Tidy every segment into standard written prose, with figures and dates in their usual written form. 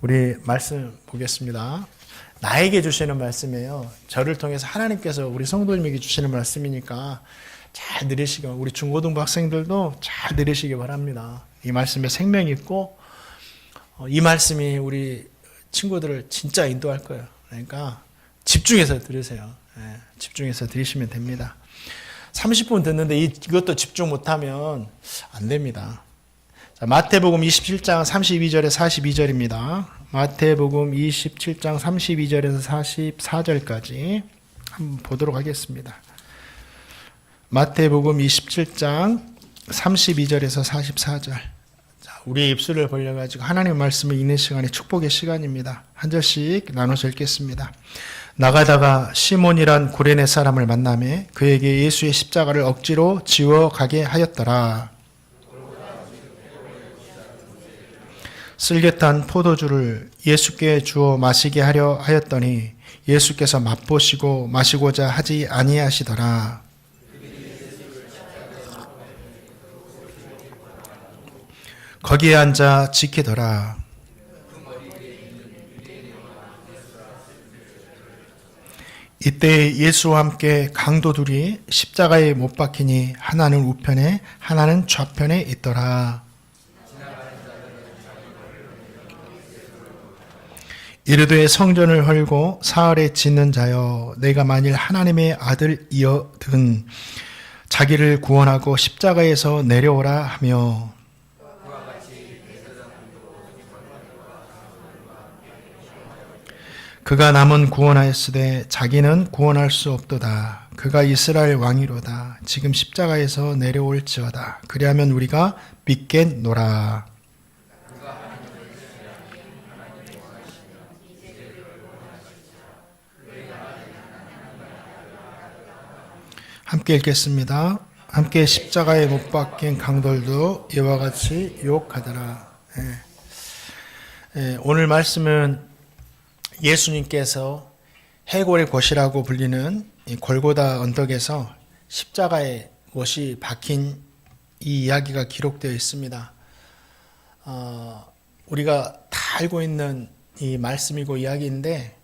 우리 말씀 보겠습니다. 나에게 주시는 말씀이에요. 저를 통해서 하나님께서 우리 성도님에게 주시는 말씀이니까 잘 들으시기, 우리 중고등부 학생들도 잘 들으시기 바랍니다. 이 말씀에 생명이 있고 이 말씀이 우리 친구들을 진짜 인도할 거예요. 그러니까 집중해서 들으세요. 집중해서 들으시면 됩니다. 30분 듣는데 이것도 집중 못하면 안 됩니다. 자, 마태복음 27장 32절에서 42절입니다. 마태복음 27장 32절에서 44절까지 한번 보도록 하겠습니다. 마태복음 27장 32절에서 44절. 자, 우리의 입술을 벌려가지고 하나님의 말씀을 읽는 시간이 축복의 시간입니다. 한 절씩 나눠서 읽겠습니다. 나가다가 시몬이란 구레네 사람을 만나매 그에게 예수의 십자가를 억지로 지워 가게 하였더라. 쓸개탄 포도주를 예수께 주어 마시게 하려 하였더니 예수께서 맛보시고 마시고자 하지 아니하시더라. 거기에 앉아 지키더라. 이때 예수와 함께 강도 둘이 십자가에 못 박히니 하나는 우편에 하나는 좌편에 있더라. 이르되 성전을 헐고 사흘에 짓는 자여, 내가 만일 하나님의 아들이여든 자기를 구원하고 십자가에서 내려오라 하며, 그가 남은 구원하였으되 자기는 구원할 수 없도다. 그가 이스라엘 왕이로다. 지금 십자가에서 내려올지어다. 그리하면 우리가 믿겠노라. 함께 읽겠습니다. 함께 십자가에 못 박힌 강돌도 이와 같이 유혹하더라. 오늘 말씀은 예수님께서 해골의 곳이라고 불리는 이 골고다 언덕에서 십자가에 못이 박힌 이 이야기가 기록되어 있습니다. 우리가 다 알고 있는 이 말씀이고 이야기인데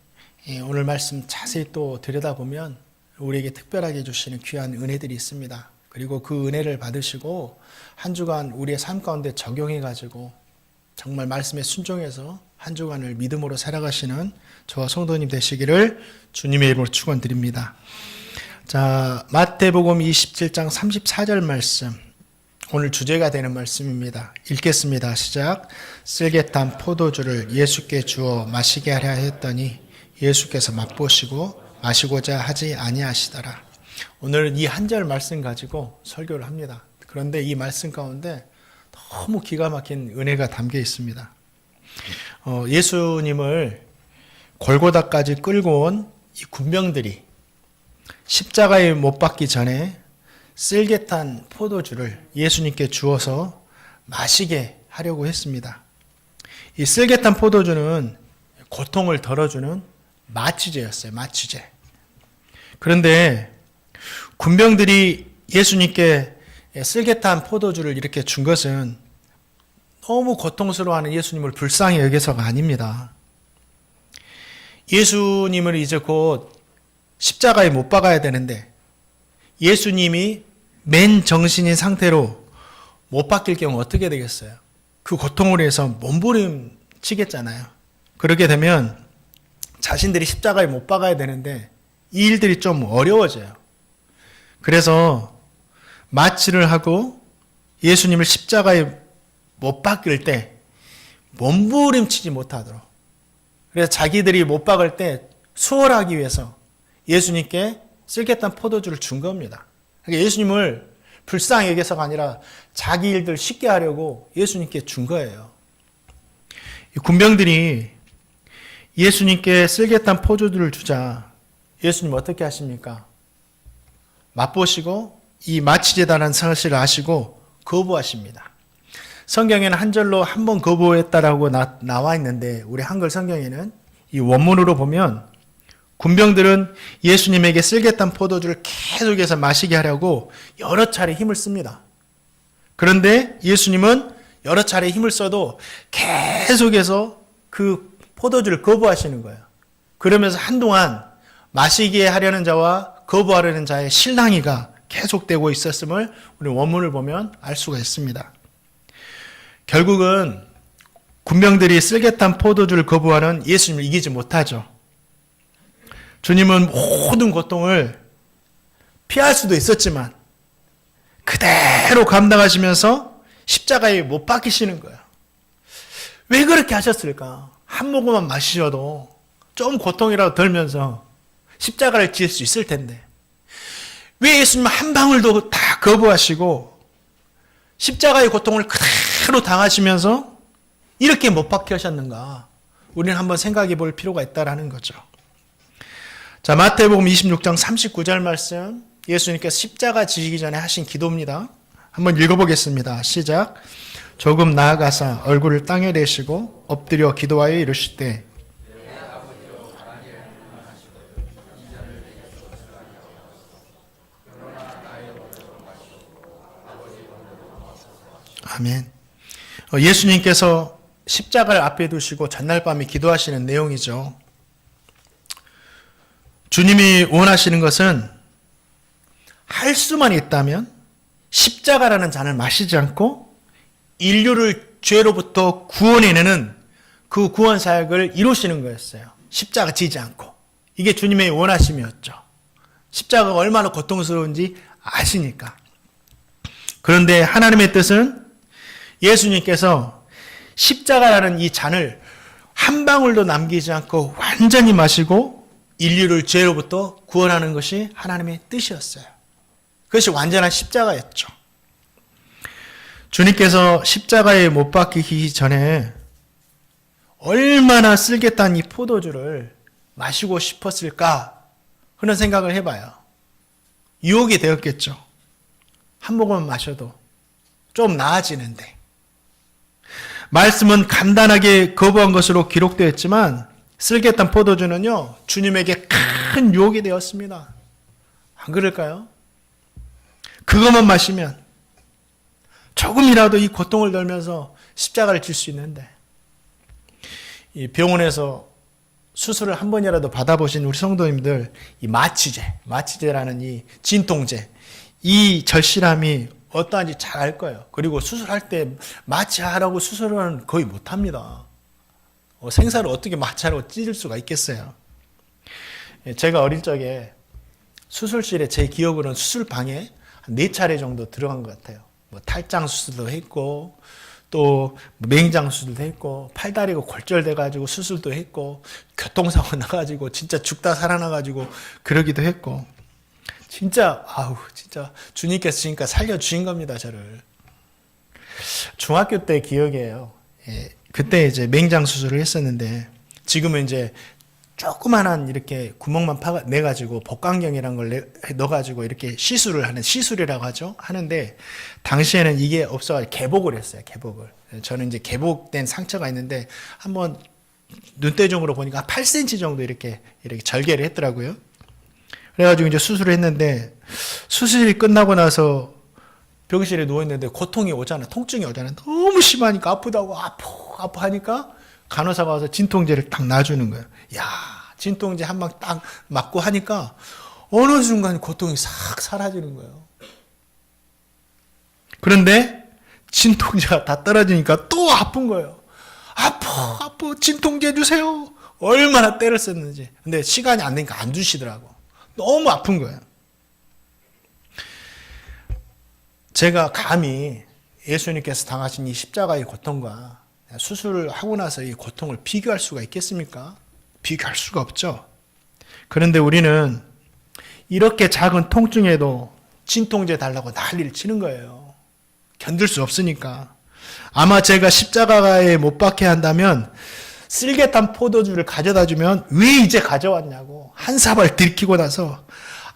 오늘 말씀 자세히 또 들여다보면 우리에게 특별하게 주시는 귀한 은혜들이 있습니다. 그리고 그 은혜를 받으시고 한 주간 우리의 삶 가운데 적용해가지고 정말 말씀에 순종해서 한 주간을 믿음으로 살아가시는 저와 성도님 되시기를 주님의 이름으로 축원드립니다. 자, 마태복음 27장 34절 말씀, 오늘 주제가 되는 말씀입니다. 읽겠습니다. 시작. 쓸개탄 포도주를 예수께 주어 마시게 하려 했더니 예수께서 맛보시고 마시고자 하지 아니하시더라. 오늘 이 한 절 말씀 가지고 설교를 합니다. 그런데 이 말씀 가운데 너무 기가 막힌 은혜가 담겨 있습니다. 예수님을 골고다까지 끌고 온 이 군병들이 십자가에 못 박기 전에 쓸개탄 포도주를 예수님께 주어서 마시게 하려고 했습니다. 이 쓸개탄 포도주는 고통을 덜어주는 마취제였어요. 마취제. 그런데 군병들이 예수님께 쓸개탄 포도주를 이렇게 준 것은 너무 고통스러워하는 예수님을 불쌍히 여겨서가 아닙니다. 예수님을 이제 곧 십자가에 못 박아야 되는데 예수님이 맨 정신인 상태로 못 박힐 경우 어떻게 되겠어요? 그 고통으로 해서 몸부림치겠잖아요. 그렇게 되면 자신들이 십자가에 못 박아야 되는데 이 일들이 좀 어려워져요. 그래서 마취를 하고 예수님을 십자가에 못 박을 때 몸부림치지 못하도록, 그래서 자기들이 못 박을 때 수월하기 위해서 예수님께 쓸개탄 포도주를 준 겁니다. 그러니까 예수님을 불쌍히 여겨서가 아니라 자기 일들 쉽게 하려고 예수님께 준 거예요. 이 군병들이 예수님께 쓸개탄 포도주를 주자 예수님 어떻게 하십니까? 맛보시고 이 마취제다라는 사실을 아시고 거부하십니다. 성경에는 한 절로 한 번 거부했다라고 나와 있는데 우리 한글 성경에는 이 원문으로 보면 군병들은 예수님에게 쓸개탄 포도주를 계속해서 마시게 하려고 여러 차례 힘을 씁니다. 그런데 예수님은 여러 차례 힘을 써도 계속해서 그 포도주를 거부하시는 거예요. 그러면서 한동안 마시게 하려는 자와 거부하려는 자의 실랑이가 계속되고 있었음을 우리 원문을 보면 알 수가 있습니다. 결국은 군병들이 쓸개탄 포도주를 거부하는 예수님을 이기지 못하죠. 주님은 모든 고통을 피할 수도 있었지만 그대로 감당하시면서 십자가에 못 박히시는 거예요. 왜 그렇게 하셨을까? 한 모금만 마시셔도 좀 고통이라도 덜면서 십자가를 지을 수 있을 텐데 왜 예수님은 한 방울도 다 거부하시고 십자가의 고통을 그대로 당하시면서 이렇게 못 박혀 하셨는가? 우리는 한번 생각해 볼 필요가 있다라는 거죠. 자, 마태복음 26장 39절 말씀, 예수님께서 십자가 지시기 전에 하신 기도입니다. 한번 읽어보겠습니다. 시작. 조금 나아가사 얼굴을 땅에 대시고 엎드려 기도하여 이르시되 아멘. 예수님께서 십자가를 앞에 두시고 전날 밤에 기도하시는 내용이죠. 주님이 원하시는 것은 할 수만 있다면 십자가라는 잔을 마시지 않고 인류를 죄로부터 구원해내는 그 구원 사역을 이루시는 거였어요. 십자가 지지 않고. 이게 주님의 원하심이었죠. 십자가가 얼마나 고통스러운지 아시니까. 그런데 하나님의 뜻은 예수님께서 십자가라는 이 잔을 한 방울도 남기지 않고 완전히 마시고 인류를 죄로부터 구원하는 것이 하나님의 뜻이었어요. 그것이 완전한 십자가였죠. 주님께서 십자가에 못 박히기 전에 얼마나 쓸개탄 이 포도주를 마시고 싶었을까 그런 생각을 해봐요. 유혹이 되었겠죠. 한 모금만 마셔도 좀 나아지는데. 말씀은 간단하게 거부한 것으로 기록되어 있지만 쓸개탄 포도주는요, 주님에게 큰 유혹이 되었습니다. 안 그럴까요? 그것만 마시면 조금이라도 이 고통을 덜면서 십자가를 질 수 있는데, 이 병원에서 수술을 한 번이라도 받아보신 우리 성도님들, 이 마취제라는 이 진통제, 이 절실함이 어떠한지 잘 알 거예요. 그리고 수술할 때 마취하라고 수술은 거의 못합니다. 생사를 어떻게 마취하라고 찢을 수가 있겠어요. 제가 어릴 적에 수술실에 제 기억으로는 수술방에 한 4차례 정도 들어간 것 같아요. 뭐 탈장 수술도 했고 또 맹장 수술도 했고 팔다리가 골절돼가지고 수술도 했고 교통사고 나가지고 진짜 죽다 살아나가지고 그러기도 했고 진짜 주님께서 지금까지 살려주신 겁니다. 저를. 중학교 때 기억이에요. 그때 이제 맹장 수술을 했었는데 지금은 이제 조그만한 이렇게 구멍만 내가지고 복강경이라는 걸 넣어가지고 이렇게 시술이라고 하죠. 하는데 당시에는 이게 없어가지고 개복을 했어요. 개복을. 저는 이제 개복된 상처가 있는데 한번 눈대중으로 보니까 8cm 정도 이렇게 절개를 했더라고요. 그래가지고 이제 수술을 했는데 수술이 끝나고 나서 병실에 누워있는데 고통이 오잖아. 통증이 오잖아. 너무 심하니까 아프다고 아파 하니까 간호사가 와서 진통제를 딱 놔주는 거예요. 야, 진통제 한 방 딱 맞고 하니까 어느 순간 고통이 싹 사라지는 거예요. 그런데 진통제가 다 떨어지니까 또 아픈 거예요. 아파, 진통제 주세요. 얼마나 때를 썼는지. 근데 시간이 안 되니까 안 주시더라고. 너무 아픈 거예요. 제가 감히 예수님께서 당하신 이 십자가의 고통과 수술을 하고 나서 이 고통을 비교할 수가 있겠습니까? 비교할 수가 없죠. 그런데 우리는 이렇게 작은 통증에도 진통제 달라고 난리를 치는 거예요. 견딜 수 없으니까. 아마 제가 십자가에 못 박게 한다면 쓸개탄 포도주를 가져다 주면 왜 이제 가져왔냐고 한 사발 들키고 나서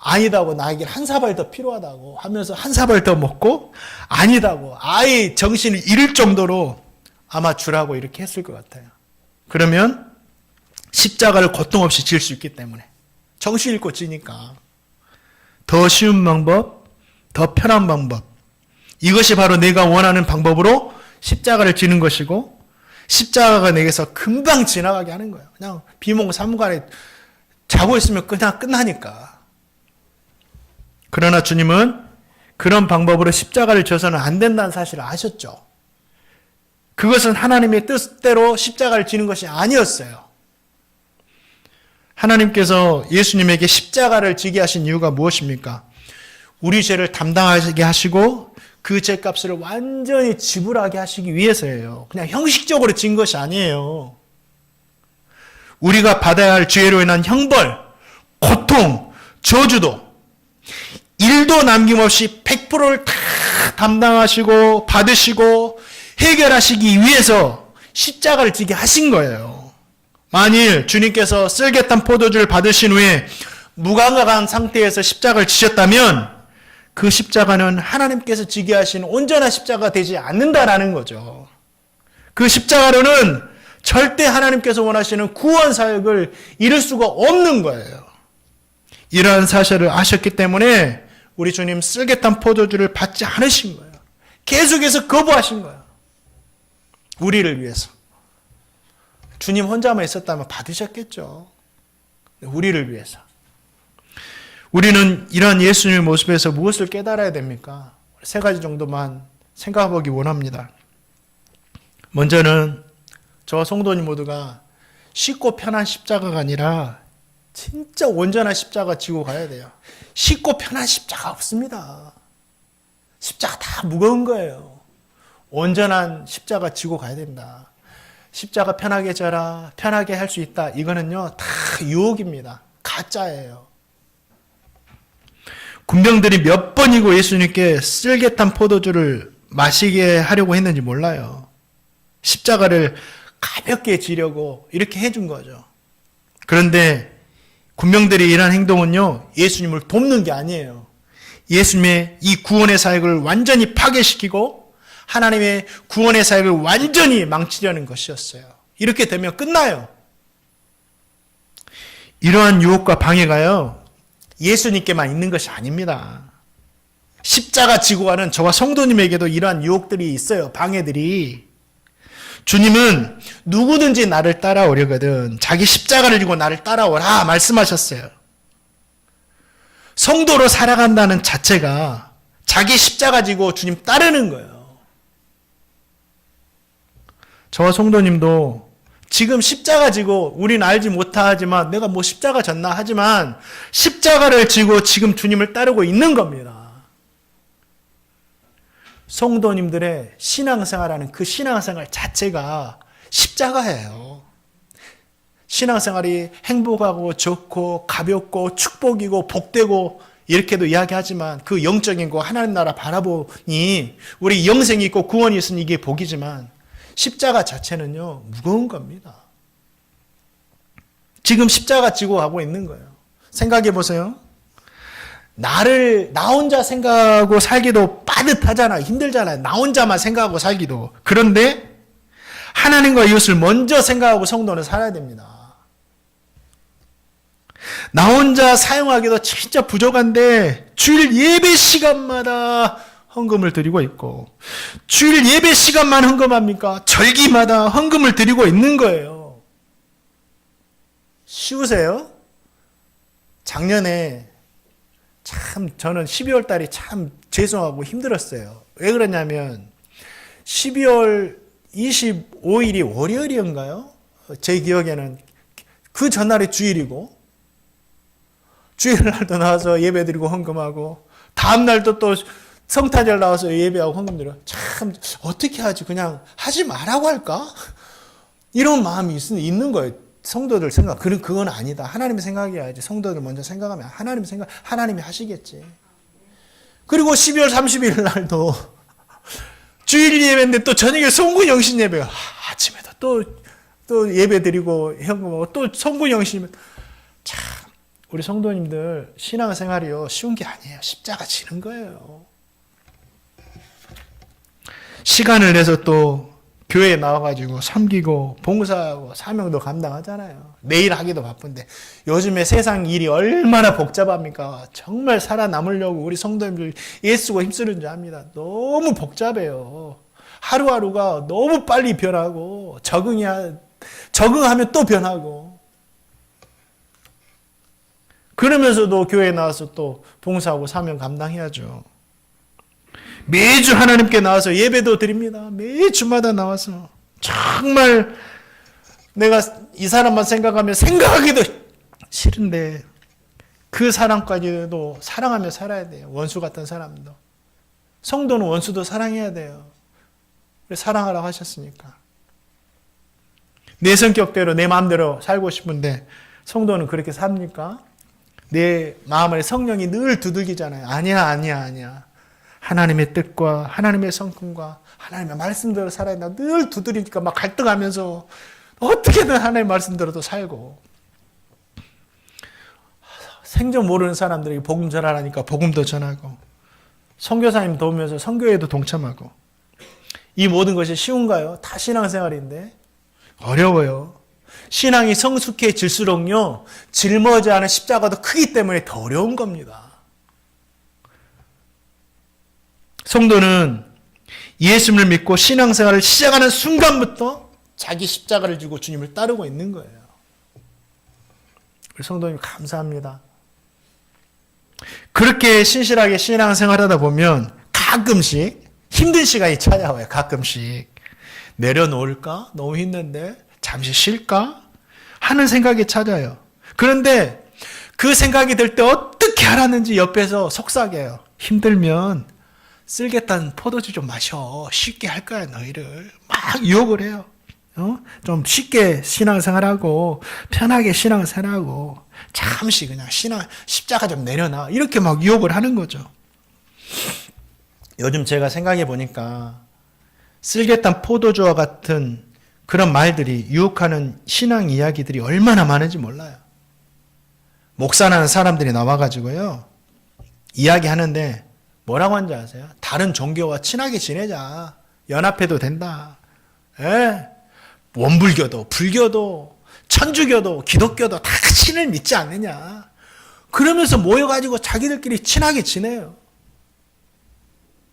아니다고 나에게 한 사발 더 필요하다고 하면서 한 사발 더 먹고 아니다고 아예 정신을 잃을 정도로 아마 주라고 이렇게 했을 것 같아요. 그러면 십자가를 고통 없이 질 수 있기 때문에 정신 잃고 지니까 더 쉬운 방법, 더 편한 방법 이것이 바로 내가 원하는 방법으로 십자가를 지는 것이고 십자가가 내게서 금방 지나가게 하는 거예요. 그냥 비몽 사무간에 자고 있으면 그냥 끝나니까. 그러나 주님은 그런 방법으로 십자가를 져서는 안 된다는 사실을 아셨죠. 그것은 하나님의 뜻대로 십자가를 지는 것이 아니었어요. 하나님께서 예수님에게 십자가를 지게 하신 이유가 무엇입니까? 우리 죄를 담당하게 하시고 그 죄값을 완전히 지불하게 하시기 위해서예요. 그냥 형식적으로 진 것이 아니에요. 우리가 받아야 할 죄로 인한 형벌, 고통, 저주도 1도 남김없이 100%를 다 담당하시고 받으시고 해결하시기 위해서 십자가를 지게 하신 거예요. 만일 주님께서 쓸개탄 포도주를 받으신 후에 무감각한 상태에서 십자가를 지셨다면 그 십자가는 하나님께서 지게 하신 온전한 십자가가 되지 않는다라는 거죠. 그 십자가로는 절대 하나님께서 원하시는 구원 사역을 이룰 수가 없는 거예요. 이러한 사실을 아셨기 때문에 우리 주님 쓸개탄 포도주를 받지 않으신 거예요. 계속해서 거부하신 거예요. 우리를 위해서. 주님 혼자만 있었다면 받으셨겠죠. 우리를 위해서. 우리는 이러한 예수님의 모습에서 무엇을 깨달아야 됩니까? 세 가지 정도만 생각해보기 원합니다. 먼저는 저와 성도님 모두가 쉽고 편한 십자가가 아니라 진짜 온전한 십자가 지고 가야 돼요. 쉽고 편한 십자가 없습니다. 십자가 다 무거운 거예요. 온전한 십자가 지고 가야 된다. 십자가 편하게 져라, 편하게 할 수 있다. 이거는요, 다 유혹입니다. 가짜예요. 군병들이 몇 번이고 예수님께 쓸개탄 포도주를 마시게 하려고 했는지 몰라요. 십자가를 가볍게 지려고 이렇게 해준 거죠. 그런데 군병들이 이러한 행동은요, 예수님을 돕는 게 아니에요. 예수님의 이 구원의 사역을 완전히 파괴시키고 하나님의 구원의 사역을 완전히 망치려는 것이었어요. 이렇게 되면 끝나요. 이러한 유혹과 방해가요, 예수님께만 있는 것이 아닙니다. 십자가 지고 가는 저와 성도님에게도 이러한 유혹들이 있어요. 방해들이. 주님은 누구든지 나를 따라오려거든 자기 십자가를 지고 나를 따라오라 말씀하셨어요. 성도로 살아간다는 자체가 자기 십자가 지고 주님 따르는 거예요. 저와 성도님도 지금 십자가 지고 우리는 알지 못하지만 내가 뭐 십자가 졌나 하지만 십자가를 지고 지금 주님을 따르고 있는 겁니다. 성도님들의 신앙생활하는 그 신앙생활 자체가 십자가예요. 신앙생활이 행복하고 좋고 가볍고 축복이고 복되고 이렇게도 이야기하지만 그 영적인 거 하나님 나라 바라보니 우리 영생이 있고 구원이 있으니 이게 복이지만 십자가 자체는요 무거운 겁니다. 지금 십자가 지고 가고 있는 거예요. 생각해 보세요. 나 혼자 생각하고 살기도 빠듯하잖아요. 힘들잖아요. 나 혼자만 생각하고 살기도. 그런데 하나님과 이웃을 먼저 생각하고 성도는 살아야 됩니다. 나 혼자 사용하기도 진짜 부족한데 주일 예배 시간마다 헌금을 드리고 있고 주일 예배 시간만 헌금합니까? 절기마다 헌금을 드리고 있는 거예요. 쉬우세요? 작년에 참 저는 12월 달이 참 죄송하고 힘들었어요. 왜 그러냐면 12월 25일이 월요일이었나요? 제 기억에는 그 전날이 주일이고 주일날도 나와서 예배드리고 헌금하고 다음날도 또 성탄절 나와서 예배하고 헌금드려. 참 어떻게 하지? 그냥 하지 말라고 할까? 이런 마음이 있는 거예요. 성도들 생각. 그건 아니다. 하나님의 생각이야지. 성도들 먼저 생각하면 하나님이 하시겠지. 그리고 12월 30일 날도 주일 예배인데 또 저녁에 성군영신 예배가 아침에도 또 예배 드리고 헌금하고 또 성군영신 예배. 참 우리 성도님들 신앙생활이요 쉬운 게 아니에요. 십자가 지는 거예요. 시간을 내서 또 교회에 나와가지고 섬기고 봉사하고 사명도 감당하잖아요. 매일 하기도 바쁜데 요즘에 세상 일이 얼마나 복잡합니까? 정말 살아남으려고 우리 성도님들 애쓰고 힘쓰는 줄 압니다. 너무 복잡해요. 하루하루가 너무 빨리 변하고 적응하면 또 변하고 그러면서도 교회에 나와서 또 봉사하고 사명 감당해야죠. 매주 하나님께 나와서 예배도 드립니다. 매주마다 나와서 정말 내가 이 사람만 생각하면 생각하기도 싫은데 그 사람까지도 사랑하며 살아야 돼요. 원수 같은 사람도. 성도는 원수도 사랑해야 돼요. 사랑하라고 하셨으니까. 내 성격대로 내 마음대로 살고 싶은데 성도는 그렇게 삽니까? 내 마음에 성령이 늘 두들기잖아요. 아니야. 하나님의 뜻과 하나님의 성품과 하나님의 말씀대로 살아야 된다. 늘 두드리니까 막 갈등하면서 어떻게든 하나님의 말씀대로도 살고 생전 모르는 사람들에게 복음 전하라니까 복음도 전하고 선교사님 도우면서 선교회도 동참하고 이 모든 것이 쉬운가요? 다 신앙생활인데 어려워요. 신앙이 성숙해질수록요 짊어져야 하는 십자가도 크기 때문에 더 어려운 겁니다. 성도는 예수님을 믿고 신앙생활을 시작하는 순간부터 자기 십자가를 지고 주님을 따르고 있는 거예요. 우리 성도님 감사합니다. 그렇게 신실하게 신앙생활하다 보면 가끔씩 힘든 시간이 찾아와요. 가끔씩 내려놓을까? 너무 힘든데 잠시 쉴까? 하는 생각이 찾아요. 그런데 그 생각이 들 때 어떻게 하라는지 옆에서 속삭여요. 힘들면 쓸개탄 포도주 좀 마셔. 쉽게 할 거야 너희를. 막 유혹을 해요. 좀 쉽게 신앙생활하고 편하게 신앙생활하고 잠시 그냥 십자가 좀 내려놔. 이렇게 막 유혹을 하는 거죠. 요즘 제가 생각해 보니까 쓸개탄 포도주와 같은 그런 말들이 유혹하는 신앙 이야기들이 얼마나 많은지 몰라요. 목사라는 사람들이 나와가지고요 이야기하는데 뭐라고 하는지 아세요? 다른 종교와 친하게 지내자. 연합해도 된다. 원불교도, 불교도, 천주교도, 기독교도 다 신을 믿지 않느냐. 그러면서 모여가지고 자기들끼리 친하게 지내요.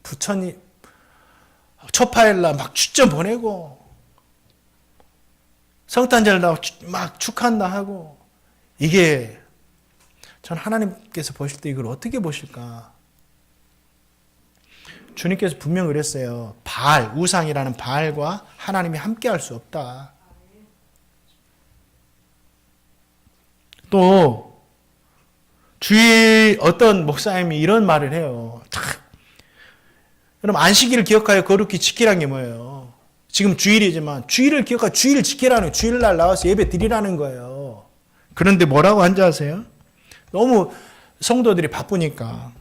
부처님, 초파일날 막 축전 보내고, 성탄절 막 축한다 하고, 이게, 전 하나님께서 보실 때 이걸 어떻게 보실까? 주님께서 분명 그랬어요. 바알, 우상이라는 바알과 하나님이 함께 할 수 없다. 또 주위 어떤 목사님이 이런 말을 해요. 여러분 안식일을 기억하여 거룩히 지키라는 게 뭐예요? 지금 주일이지만 주일을 기억하여 주일을 지키라는 거예요. 주일날 나와서 예배 드리라는 거예요. 그런데 뭐라고 한지 아세요? 너무 성도들이 바쁘니까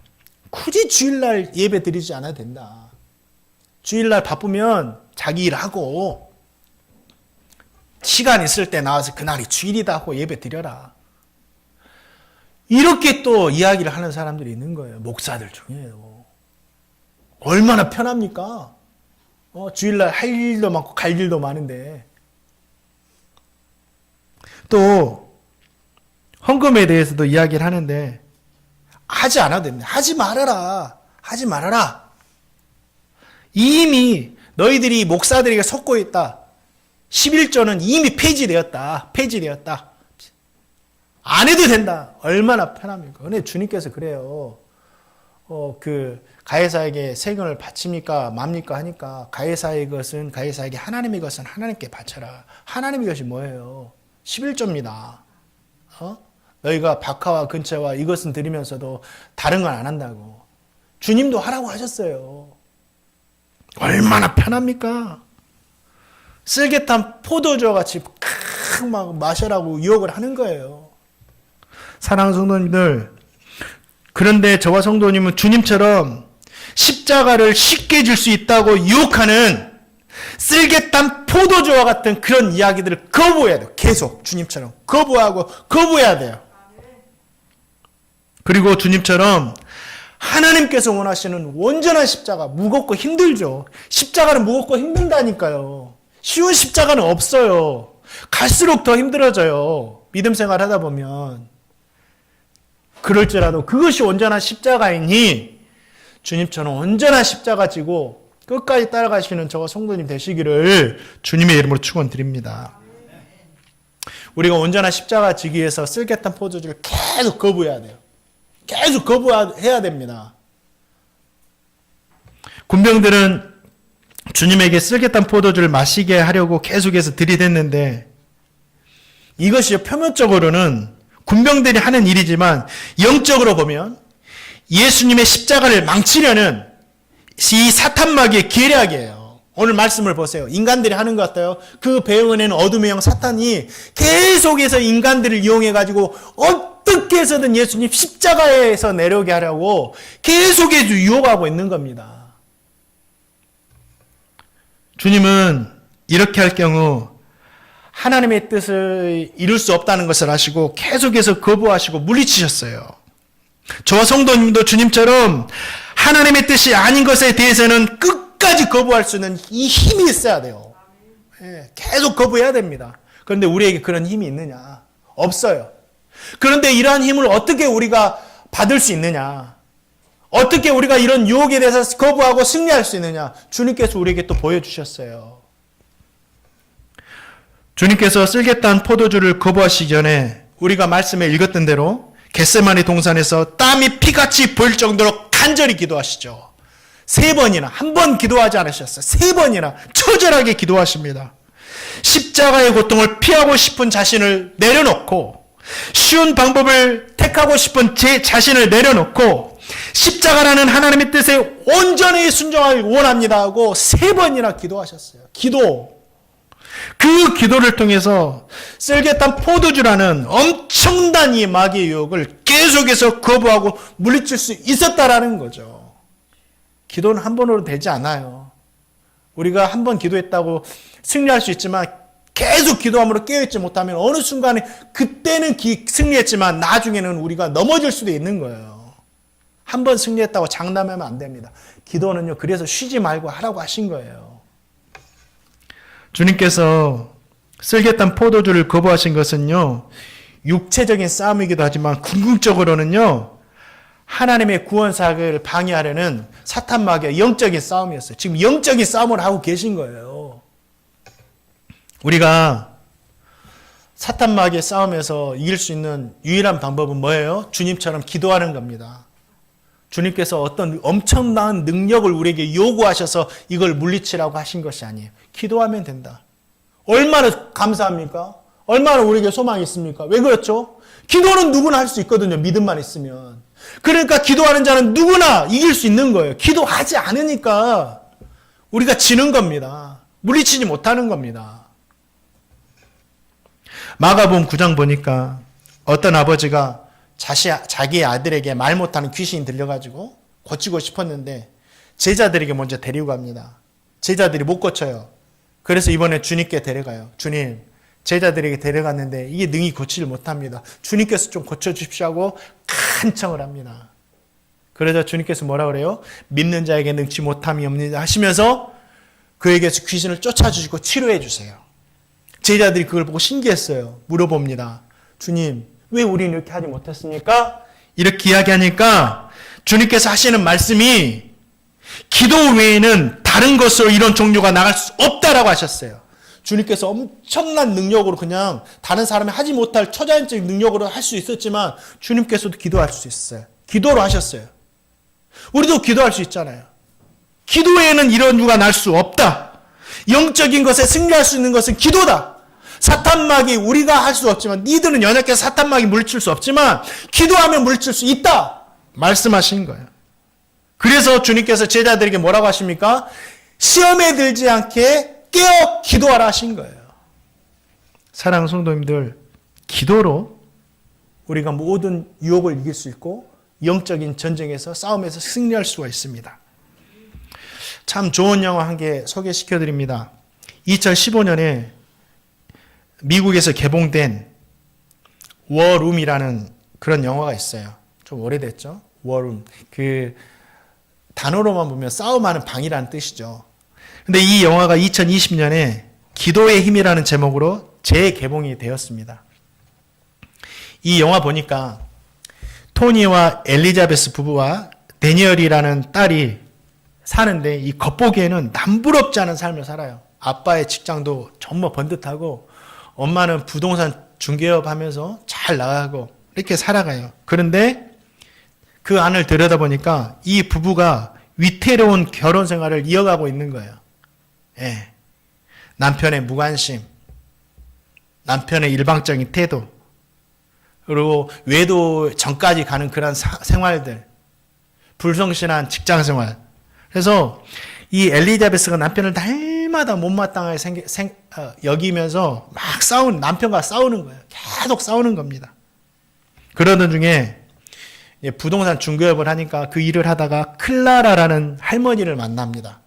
굳이 주일날 예배 드리지 않아도 된다. 주일날 바쁘면 자기 일하고 시간 있을 때 나와서 그날이 주일이다 하고 예배 드려라. 이렇게 또 이야기를 하는 사람들이 있는 거예요. 목사들 중에요. 얼마나 편합니까? 주일날 할 일도 많고 갈 일도 많은데. 또 헌금에 대해서도 이야기를 하는데 하지 않아도 됩니다. 하지 말아라. 이미 너희들이 목사들에게 속고 있다. 11조는 이미 폐지되었다. 안 해도 된다. 얼마나 편합니까? 근데 주님께서 그래요. 가해사에게 세금을 바칩니까? 맙니까? 하니까 가해사의 것은 가해사에게, 하나님의 것은 하나님께 바쳐라. 하나님의 것이 뭐예요? 11조입니다. 너희가 박하와 근처와 이것은 드리면서도 다른 건 안 한다고. 주님도 하라고 하셨어요. 얼마나 편합니까? 쓸개탄 포도주 같이 막 마셔라고 유혹을 하는 거예요. 사랑하는 성도님들, 그런데 저와 성도님은 주님처럼 십자가를 쉽게 질 수 있다고 유혹하는 쓸개탄 포도주와 같은 그런 이야기들을 거부해야 돼요. 계속 주님처럼 거부해야 돼요. 그리고 주님처럼 하나님께서 원하시는 온전한 십자가, 무겁고 힘들죠. 십자가는 무겁고 힘들다니까요. 쉬운 십자가는 없어요. 갈수록 더 힘들어져요. 믿음 생활 하다 보면. 그럴지라도 그것이 온전한 십자가이니 주님처럼 온전한 십자가 지고 끝까지 따라가시는 저와 성도님 되시기를 주님의 이름으로 축원드립니다. 우리가 온전한 십자가 지기 위해서 쓸개탄 포도주를 계속 거부해야 돼요. 계속 거부해야 됩니다. 군병들은 주님에게 쓸개탄 포도주를 마시게 하려고 계속해서 들이댔는데 이것이 표면적으로는 군병들이 하는 일이지만 영적으로 보면 예수님의 십자가를 망치려는 이 사탄마귀의 계략이에요. 오늘 말씀을 보세요. 인간들이 하는 것 같아요. 그 배후에는 어둠의 영 사탄이 계속해서 인간들을 이용해가지고 어떻게 해서든 예수님 십자가에서 내려오게 하려고 계속해서 유혹하고 있는 겁니다. 주님은 이렇게 할 경우 하나님의 뜻을 이룰 수 없다는 것을 아시고 계속해서 거부하시고 물리치셨어요. 저와 성도님도 주님처럼 하나님의 뜻이 아닌 것에 대해서는 끝까지 거부할 수 있는 이 힘이 있어야 돼요. 계속 거부해야 됩니다. 그런데 우리에게 그런 힘이 있느냐? 없어요. 그런데 이러한 힘을 어떻게 우리가 받을 수 있느냐? 어떻게 우리가 이런 유혹에 대해서 거부하고 승리할 수 있느냐? 주님께서 우리에게 또 보여주셨어요. 주님께서 쓸개탄 포도주를 거부하시기 전에 우리가 말씀에 읽었던 대로 겟세마네 동산에서 땀이 피같이 보일 정도로 간절히 기도하시죠. 3번이나, 한 번 기도하지 않으셨어요. 3번이나 처절하게 기도하십니다. 십자가의 고통을 피하고 싶은 자신을 내려놓고 쉬운 방법을 택하고 싶은 제 자신을 내려놓고 십자가라는 하나님의 뜻에 온전히 순종하길 원합니다 하고 3번이나 기도하셨어요. 그 기도를 통해서 쓸개탄 포도주라는 엄청난 이 마귀의 유혹을 계속해서 거부하고 물리칠 수 있었다라는 거죠. 기도는 한 번으로 되지 않아요. 우리가 한 번 기도했다고 승리할 수 있지만 계속 기도함으로 깨어있지 못하면 어느 순간에 그때는 승리했지만 나중에는 우리가 넘어질 수도 있는 거예요. 한 번 승리했다고 장담하면 안 됩니다. 기도는요, 그래서 쉬지 말고 하라고 하신 거예요. 주님께서 쓸개탄 포도주를 거부하신 것은요, 육체적인 싸움이기도 하지만 궁극적으로는요, 하나님의 구원 사역을 방해하려는 사탄 마귀의 영적인 싸움이었어요. 지금 영적인 싸움을 하고 계신 거예요. 우리가 사탄 마귀의 싸움에서 이길 수 있는 유일한 방법은 뭐예요? 주님처럼 기도하는 겁니다. 주님께서 어떤 엄청난 능력을 우리에게 요구하셔서 이걸 물리치라고 하신 것이 아니에요. 기도하면 된다. 얼마나 감사합니까? 얼마나 우리에게 소망이 있습니까? 왜 그렇죠? 기도는 누구나 할 수 있거든요. 믿음만 있으면. 그러니까 기도하는 자는 누구나 이길 수 있는 거예요. 기도하지 않으니까 우리가 지는 겁니다. 물리치지 못하는 겁니다. 마가복음 9장 보니까 어떤 아버지가 자기의 아들에게 말 못하는 귀신이 들려가지고 고치고 싶었는데 제자들에게 먼저 데리고 갑니다. 제자들이 못 고쳐요. 그래서 이번에 주님께 데려가요. 주님, 제자들에게 데려갔는데 이게 능히 고치질 못합니다. 주님께서 좀 고쳐주십시오 하고 간청을 합니다. 그러자 주님께서 뭐라 그래요? 믿는 자에게 능치 못함이 없느냐 하시면서 그에게서 귀신을 쫓아주시고 치료해 주세요. 제자들이 그걸 보고 신기했어요. 물어봅니다. 주님, 왜 우리는 이렇게 하지 못했습니까? 이렇게 이야기하니까 주님께서 하시는 말씀이 기도 외에는 다른 것으로 이런 종류가 나갈 수 없다라고 하셨어요. 주님께서 엄청난 능력으로 그냥 다른 사람이 하지 못할 초자연적인 능력으로 할 수 있었지만 주님께서도 기도할 수 있어요. 기도로 하셨어요. 우리도 기도할 수 있잖아요. 기도 외에는 이런 유가 날 수 없다. 영적인 것에 승리할 수 있는 것은 기도다. 사탄마귀 우리가 할 수 없지만 니들은 연약해서 사탄마귀 물리칠 수 없지만 기도하면 물리칠 수 있다 말씀하신 거예요. 그래서 주님께서 제자들에게 뭐라고 하십니까? 시험에 들지 않게 깨어 기도하라 하신 거예요. 사랑하는 성도님들, 기도로 우리가 모든 유혹을 이길 수 있고 영적인 전쟁에서 싸움에서 승리할 수가 있습니다. 참 좋은 영화 한 개 소개시켜 드립니다. 2015년에 미국에서 개봉된 워룸이라는 그런 영화가 있어요. 좀 오래됐죠? 워룸. 그 단어로만 보면 싸움하는 방이라는 뜻이죠. 근데 이 영화가 2020년에 기도의 힘이라는 제목으로 재개봉이 되었습니다. 이 영화 보니까 토니와 엘리자베스 부부와 데니얼이라는 딸이 사는데 이 겉보기에는 남부럽지 않은 삶을 살아요. 아빠의 직장도 정말 번듯하고 엄마는 부동산 중개업 하면서 잘 나가고 이렇게 살아가요. 그런데 그 안을 들여다보니까 이 부부가 위태로운 결혼 생활을 이어가고 있는 거예요. 예. 남편의 무관심, 남편의 일방적인 태도, 그리고 외도 전까지 가는 그런 생활들, 불성실한 직장 생활. 그래서 이 엘리자베스가 남편을 날마다 못마땅하게 여기면서 막 남편과 싸우는 거예요. 계속 싸우는 겁니다. 그러던 중에 부동산 중개업을 하니까 그 일을 하다가 클라라라는 할머니를 만납니다.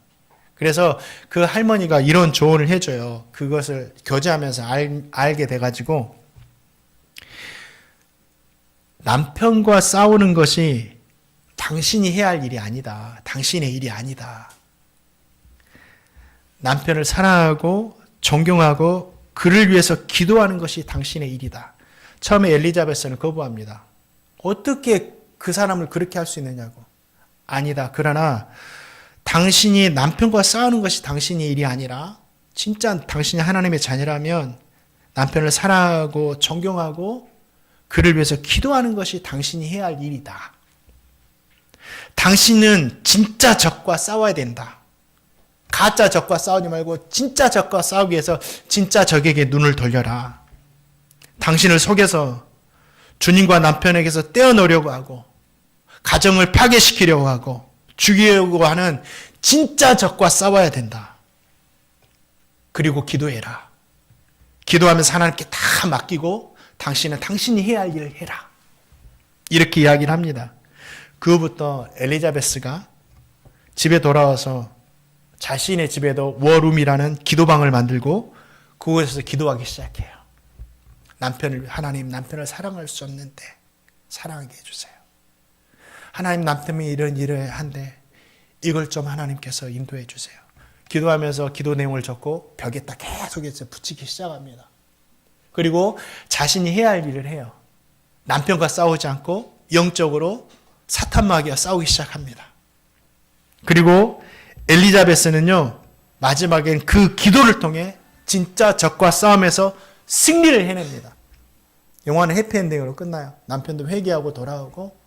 그래서 그 할머니가 이런 조언을 해줘요. 그것을 교제하면서 알게 돼가지고 남편과 싸우는 것이 당신이 해야 할 일이 아니다. 당신의 일이 아니다. 남편을 사랑하고 존경하고 그를 위해서 기도하는 것이 당신의 일이다. 처음에 엘리자베스는 거부합니다. 어떻게 그 사람을 그렇게 할 수 있느냐고. 아니다. 그러나 당신이 남편과 싸우는 것이 당신의 일이 아니라 진짜 당신이 하나님의 자녀라면 남편을 사랑하고 존경하고 그를 위해서 기도하는 것이 당신이 해야 할 일이다. 당신은 진짜 적과 싸워야 된다. 가짜 적과 싸우지 말고 진짜 적과 싸우기 위해서 진짜 적에게 눈을 돌려라. 당신을 속여서 주님과 남편에게서 떼어놓으려고 하고 가정을 파괴시키려고 하고 죽이려고 하는 진짜 적과 싸워야 된다. 그리고 기도해라. 기도하면서 하나님께 다 맡기고 당신은 당신이 해야 할 일을 해라. 이렇게 이야기를 합니다. 그 후부터 엘리자베스가 집에 돌아와서 자신의 집에도 워룸이라는 기도방을 만들고 그곳에서 기도하기 시작해요. 하나님 남편을 사랑할 수 없는데 사랑하게 해주세요. 하나님 남편이 이런 일을 한데 이걸 좀 하나님께서 인도해 주세요. 기도하면서 기도 내용을 적고 벽에다 계속해서 붙이기 시작합니다. 그리고 자신이 해야 할 일을 해요. 남편과 싸우지 않고 영적으로 사탄마귀와 싸우기 시작합니다. 그리고 엘리자베스는요, 마지막엔 그 기도를 통해 진짜 적과 싸움에서 승리를 해냅니다. 영화는 해피엔딩으로 끝나요. 남편도 회개하고 돌아오고.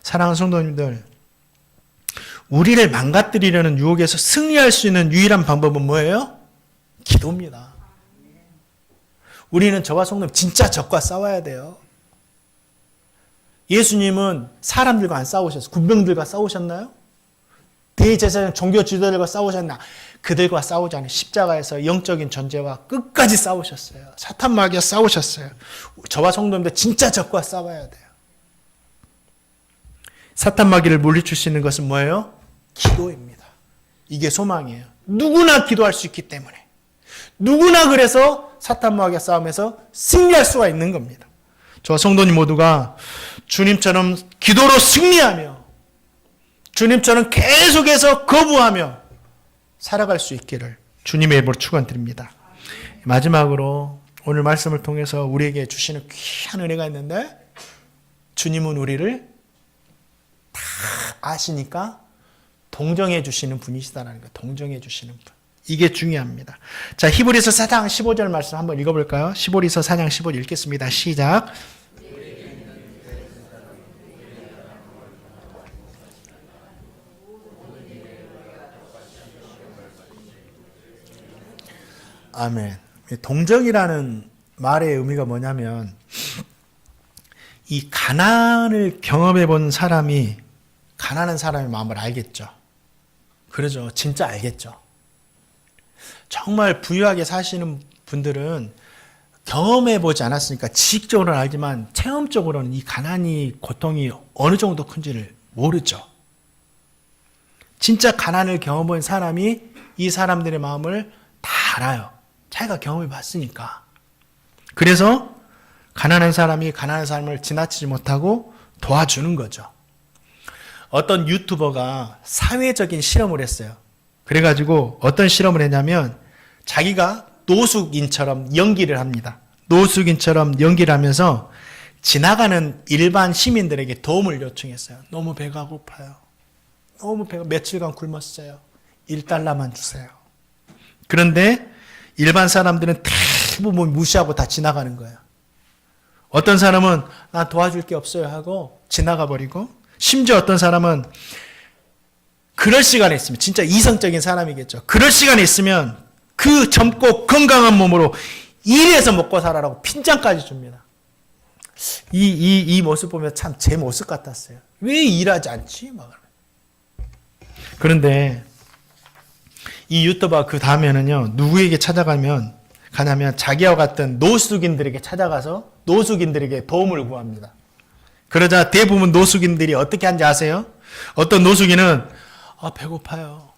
사랑하는 성도님들, 우리를 망가뜨리려는 유혹에서 승리할 수 있는 유일한 방법은 뭐예요? 기도입니다. 우리는 저와 성도님 진짜 적과 싸워야 돼요. 예수님은 사람들과 안 싸우셨어요. 군병들과 싸우셨나요? 대제사장 종교 지도자들과 싸우셨나? 그들과 싸우지 않은 십자가에서 영적인 존재와 끝까지 싸우셨어요. 사탄 마귀와 싸우셨어요. 저와 성도님들 진짜 적과 싸워야 돼요. 사탄 마귀를 물리칠 수 있는 것은 뭐예요? 기도입니다. 이게 소망이에요. 누구나 기도할 수 있기 때문에. 누구나 그래서 사탄 마귀와 싸움에서 승리할 수가 있는 겁니다. 저와 성도님 모두가 주님처럼 기도로 승리하며 주님처럼 계속해서 거부하며 살아갈 수 있기를 주님의 이름으로 축원드립니다. 마지막으로 오늘 말씀을 통해서 우리에게 주시는 귀한 은혜가 있는데 주님은 우리를 다 아시니까 동정해 주시는 분이시다라는 거. 동정해 주시는 분. 이게 중요합니다. 자, 히브리서 4장 15절 말씀 한번 읽어볼까요? 히브리서 4장 15절 읽겠습니다. 시작. 아멘. 동정이라는 말의 의미가 뭐냐면 이 가난을 경험해 본 사람이 가난한 사람의 마음을 알겠죠. 그러죠. 진짜 알겠죠. 정말 부유하게 사시는 분들은 경험해 보지 않았으니까 지식적으로는 알지만 체험적으로는 이 가난이 고통이 어느 정도 큰지를 모르죠. 진짜 가난을 경험해 본 사람이 이 사람들의 마음을 다 알아요. 자기가 경험해 봤으니까. 그래서 가난한 사람이 가난한 삶을 지나치지 못하고 도와주는 거죠. 어떤 유튜버가 사회적인 실험을 했어요. 그래가지고 어떤 실험을 했냐면 자기가 노숙인처럼 연기를 합니다. 노숙인처럼 연기를 하면서 지나가는 일반 시민들에게 도움을 요청했어요. 너무 배가 고파요. 너무 배가 며칠간 굶었어요. 1달러만 주세요. 그런데 일반 사람들은 대부분 무시하고 다 지나가는 거예요. 어떤 사람은 나 도와줄 게 없어요 하고 지나가 버리고, 심지어 어떤 사람은 그럴 시간에 있으면, 진짜 이성적인 사람이겠죠. 그럴 시간에 있으면 그 젊고 건강한 몸으로 일해서 먹고 살아라고 핀잔까지 줍니다. 이 모습 보면 참 제 모습 같았어요. 왜 일하지 않지? 막. 그런데 이 유튜버 그 다음에는요, 누구에게 가냐면 자기와 같은 노숙인들에게 찾아가서 노숙인들에게 도움을 구합니다. 그러자 대부분 노숙인들이 어떻게 하는지 아세요? 어떤 노숙인은 배고파요.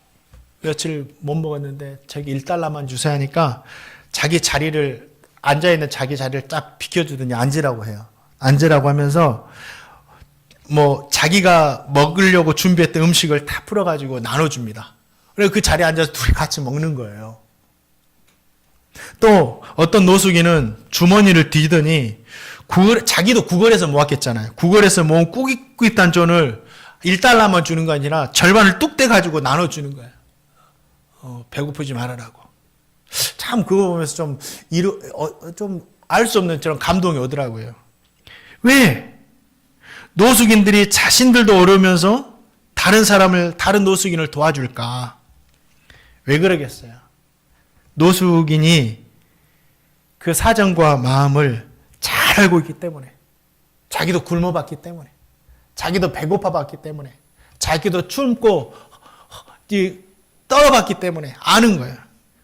며칠 못 먹었는데 저기 1달러만 주세요 하니까 자기 자리를, 앉아있는 자기 자리를 딱 비켜주더니 앉으라고 해요. 앉으라고 하면서 자기가 먹으려고 준비했던 음식을 다 풀어가지고 나눠줍니다. 그리고 그 자리에 앉아서 둘이 같이 먹는 거예요. 또 어떤 노숙인은 주머니를 뒤더니 자기도 구걸해서 모았겠잖아요. 구걸해서 모은 꾸깃꾸깃한 돈을 1달러만 주는 거 아니라 절반을 뚝 떼가지고 나눠주는 거예요. 배고프지 말아라고. 참 그거 보면서 좀 알 수 없는 저런 감동이 오더라고요. 왜? 노숙인들이 자신들도 어려우면서 다른 노숙인을 도와줄까? 왜 그러겠어요? 노숙인이 그 사정과 마음을 잘 알고 있기 때문에, 자기도 굶어봤기 때문에, 자기도 배고파봤기 때문에, 자기도 춤고 떨어봤기 때문에 아는 거예요.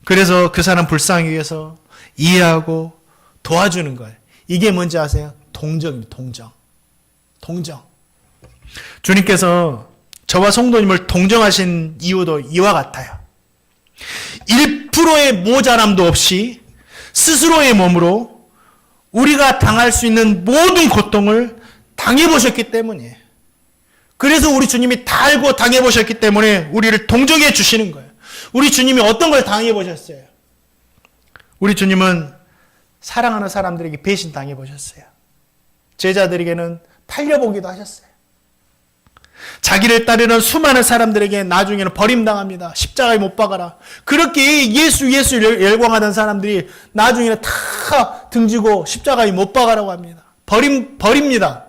그래서 그 사람 불쌍히 위해서 이해하고 도와주는 거예요. 이게 뭔지 아세요? 동정입니다. 동정. 주님께서 저와 성도님을 동정하신 이유도 이와 같아요. 1%의 모자람도 없이 스스로의 몸으로 우리가 당할 수 있는 모든 고통을 당해보셨기 때문이에요. 그래서 우리 주님이 다 알고 당해보셨기 때문에 우리를 동정해 주시는 거예요. 우리 주님이 어떤 걸 당해보셨어요? 우리 주님은 사랑하는 사람들에게 배신 당해보셨어요. 제자들에게는 팔려보기도 하셨어요. 자기를 따르는 수많은 사람들에게 나중에는 버림당합니다. 십자가에 못 박아라. 그렇게 예수 열광하던 사람들이 나중에는 다 등지고 십자가에 못 박아라고 합니다. 버립니다.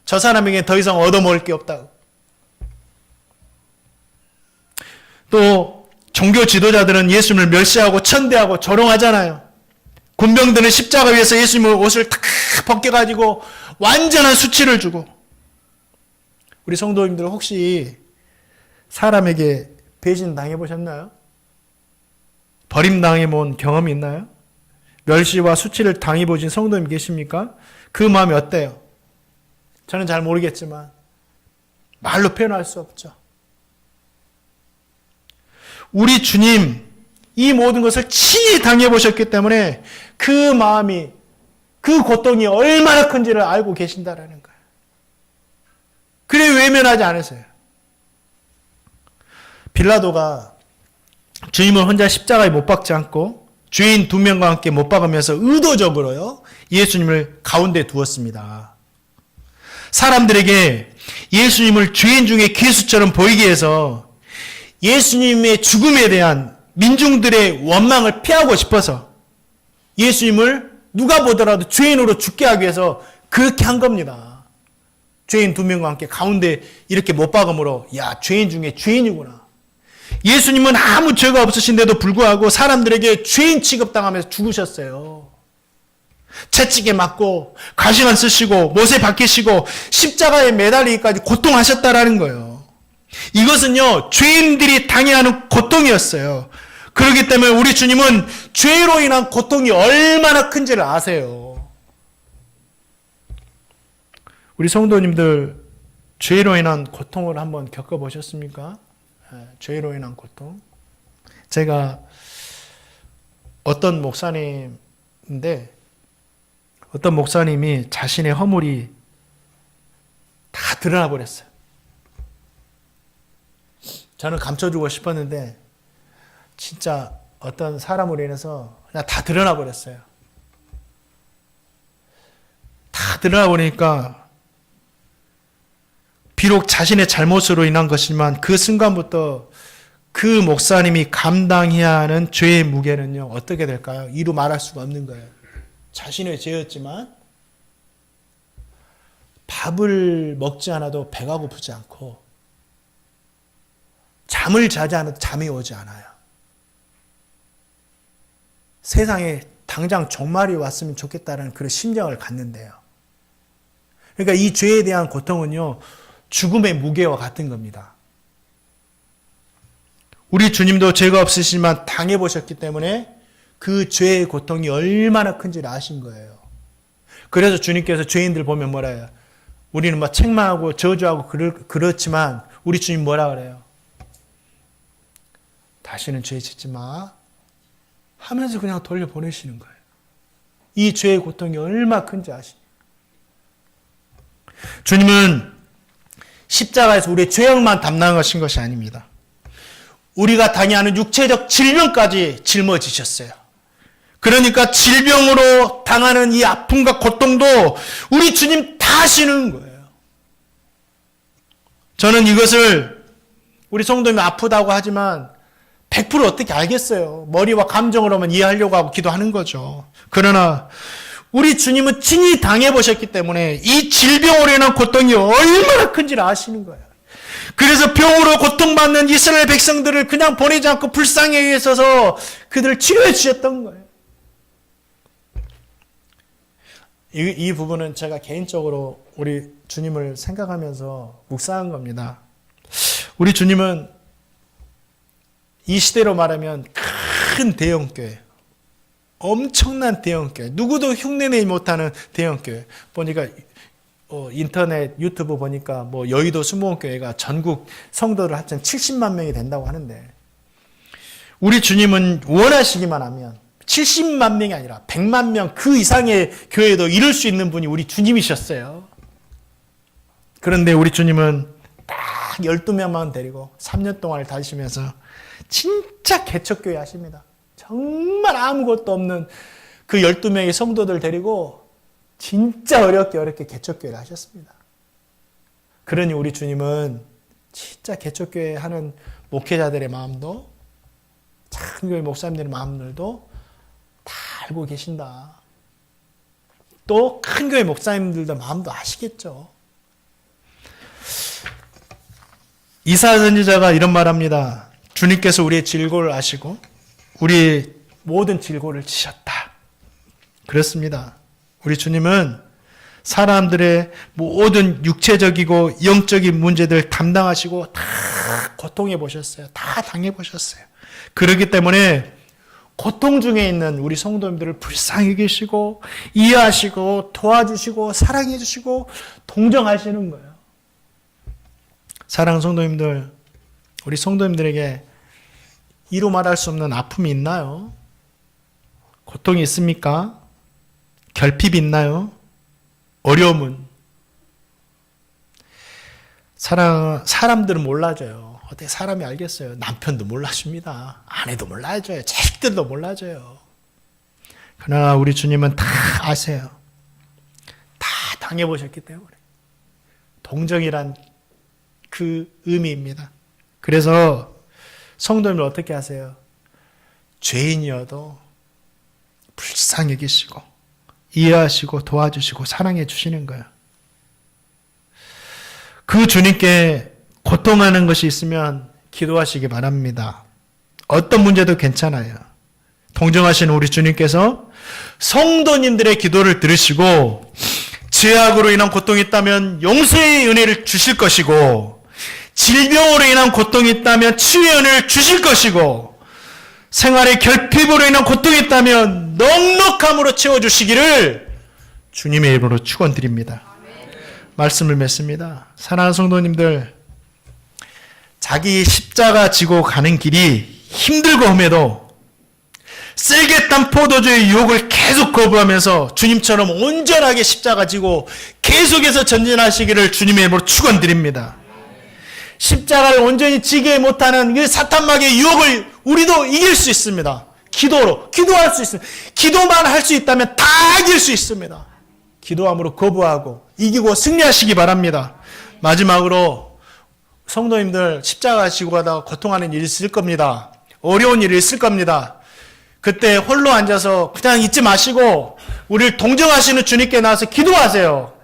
저 사람에게 더 이상 얻어먹을 게 없다고. 또 종교 지도자들은 예수님을 멸시하고 천대하고 조롱하잖아요. 군병들은 십자가 위에서 예수님의 옷을 탁 벗겨가지고 완전한 수치를 주고. 우리 성도님들 혹시 사람에게 배신 당해보셨나요? 버림당해본 경험이 있나요? 멸시와 수치를 당해보신 성도님 계십니까? 그 마음이 어때요? 저는 잘 모르겠지만 말로 표현할 수 없죠. 우리 주님 이 모든 것을 친히 당해보셨기 때문에 그 마음이, 그 고통이 얼마나 큰지를 알고 계신다라는 거예요. 그래 외면하지 않으세요. 빌라도가 주님을 혼자 십자가에 못 박지 않고 죄인 2명과 함께 못 박으면서 의도적으로요, 예수님을 가운데 두었습니다. 사람들에게 예수님을 죄인 중에 괴수처럼 보이게 해서 예수님의 죽음에 대한 민중들의 원망을 피하고 싶어서 예수님을 누가 보더라도 죄인으로 죽게 하기 위해서 그렇게 한 겁니다. 죄인 2명과 함께 가운데 이렇게 못 박음으로, 야, 죄인 중에 죄인이구나. 예수님은 아무 죄가 없으신데도 불구하고 사람들에게 죄인 취급당하면서 죽으셨어요. 채찍에 맞고 가시관 쓰시고 못에 박히시고 십자가에 매달리기까지 고통하셨다라는 거예요. 이것은요, 죄인들이 당해야 하는 고통이었어요. 그렇기 때문에 우리 주님은 죄로 인한 고통이 얼마나 큰지를 아세요. 우리 성도님들 죄로 인한 고통을 한번 겪어보셨습니까? 죄로 인한 고통. 제가 어떤 목사님인데, 어떤 목사님이 자신의 허물이 다 드러나 버렸어요. 저는 감춰주고 싶었는데 진짜 어떤 사람으로 인해서 그냥 다 드러나 버렸어요. 다 드러나 버리니까 비록 자신의 잘못으로 인한 것이지만 그 순간부터 그 목사님이 감당해야 하는 죄의 무게는요, 어떻게 될까요? 이루 말할 수가 없는 거예요. 자신의 죄였지만 밥을 먹지 않아도 배가 고프지 않고 잠을 자지 않아도 잠이 오지 않아요. 세상에 당장 종말이 왔으면 좋겠다는 그런 심정을 갖는데요. 그러니까 이 죄에 대한 고통은요, 죽음의 무게와 같은 겁니다. 우리 주님도 죄가 없으시지만 당해보셨기 때문에 그 죄의 고통이 얼마나 큰지를 아신 거예요. 그래서 주님께서 죄인들 보면 뭐라 해요? 우리는 막 책망하고 저주하고 그렇지만 우리 주님 뭐라 그래요? 다시는 죄 짓지 마 하면서 그냥 돌려보내시는 거예요. 이 죄의 고통이 얼마나 큰지 아시죠? 주님은 십자가에서 우리의 죄악만 담당하신 것이 아닙니다. 우리가 당해하는 육체적 질병까지 짊어지셨어요. 그러니까 질병으로 당하는 이 아픔과 고통도 우리 주님 다 하시는 거예요. 저는 이것을 우리 성도님이 아프다고 하지만 100% 어떻게 알겠어요. 머리와 감정으로만 이해하려고 하고 기도하는 거죠. 그러나 우리 주님은 친히 당해보셨기 때문에 이 질병으로 인한 고통이 얼마나 큰지를 아시는 거예요. 그래서 병으로 고통받는 이스라엘 백성들을 그냥 보내지 않고 불쌍히 여기셔서 그들을 치료해 주셨던 거예요. 이 부분은 제가 개인적으로 우리 주님을 생각하면서 묵상한 겁니다. 우리 주님은 이 시대로 말하면 큰 대형교회, 엄청난 대형교회, 누구도 흉내내지 못하는 대형교회. 보니까 인터넷 유튜브 보니까 뭐 여의도 수목원교회가 전국 성도들 합친 70만 명이 된다고 하는데, 우리 주님은 원하시기만 하면 70만 명이 아니라 100만 명 그 이상의 교회도 이룰 수 있는 분이 우리 주님이셨어요. 그런데 우리 주님은 딱 12명만 데리고 3년 동안을 다니시면서 진짜 개척교회 하십니다. 정말 아무것도 없는 그 12명의 성도들 데리고 진짜 어렵게 개척교회를 하셨습니다. 그러니 우리 주님은 진짜 개척교회 하는 목회자들의 마음도, 작은 교회 목사님들의 마음들도 다 알고 계신다. 또 큰 교회 목사님들도 마음도 아시겠죠. 이사야 선지자가 이런 말합니다. 주님께서 우리의 질고를 아시고 우리의 모든 질고를 지셨다. 그렇습니다. 우리 주님은 사람들의 모든 육체적이고 영적인 문제들 담당하시고 다 고통해 보셨어요. 다 당해 보셨어요. 그렇기 때문에 고통 중에 있는 우리 성도님들을 불쌍히 계시고 이해하시고 도와주시고 사랑해 주시고 동정하시는 거예요. 사랑하는 성도님들, 우리 성도님들에게 이루 말할 수 없는 아픔이 있나요? 고통이 있습니까? 결핍이 있나요? 어려움은? 사람들은 몰라줘요. 어떻게 사람이 알겠어요? 남편도 몰라줍니다. 아내도 몰라줘요. 자식들도 몰라줘요. 그러나 우리 주님은 다 아세요. 다 당해보셨기 때문에. 동정이란 그 의미입니다. 그래서 성도님을 어떻게 하세요? 죄인이어도 불쌍히 여기시고 이해하시고 도와주시고 사랑해 주시는 거예요. 그 주님께 고통하는 것이 있으면 기도하시기 바랍니다. 어떤 문제도 괜찮아요. 동정하시는 우리 주님께서 성도님들의 기도를 들으시고 죄악으로 인한 고통이 있다면 용서의 은혜를 주실 것이고, 질병으로 인한 고통이 있다면 치유의 은혜를 주실 것이고, 생활의 결핍으로 인한 고통이 있다면 넉넉함으로 채워주시기를 주님의 이름으로 축원드립니다. 말씀을 맺습니다. 사랑하는 성도님들, 자기 십자가 지고 가는 길이 힘들고 험해도 쓸개 딴 포도주의 유혹을 계속 거부하면서 주님처럼 온전하게 십자가 지고 계속해서 전진하시기를 주님의 이름으로 축원드립니다. 십자가를 온전히 지게 못하는 그 사탄마귀의 유혹을 우리도 이길 수 있습니다. 기도할 수 있습니다. 기도만 할 수 있다면 다 이길 수 있습니다. 기도함으로 거부하고 이기고 승리하시기 바랍니다. 마지막으로 성도님들 십자가 지고 가다가 고통하는 일이 있을 겁니다. 어려운 일이 있을 겁니다. 그때 홀로 앉아서 그냥 잊지 마시고 우리를 동정하시는 주님께 나와서 기도하세요.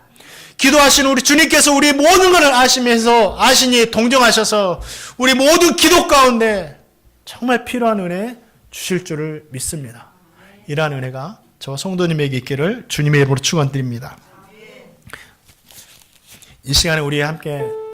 기도하시는 우리 주님께서 우리 모든 것을 아시니 동정하셔서 우리 모든 기도 가운데 정말 필요한 은혜 주실 줄을 믿습니다. 이러한 은혜가 저 성도님에게 있기를 주님의 이름으로 축원드립니다. 이 시간에 우리 함께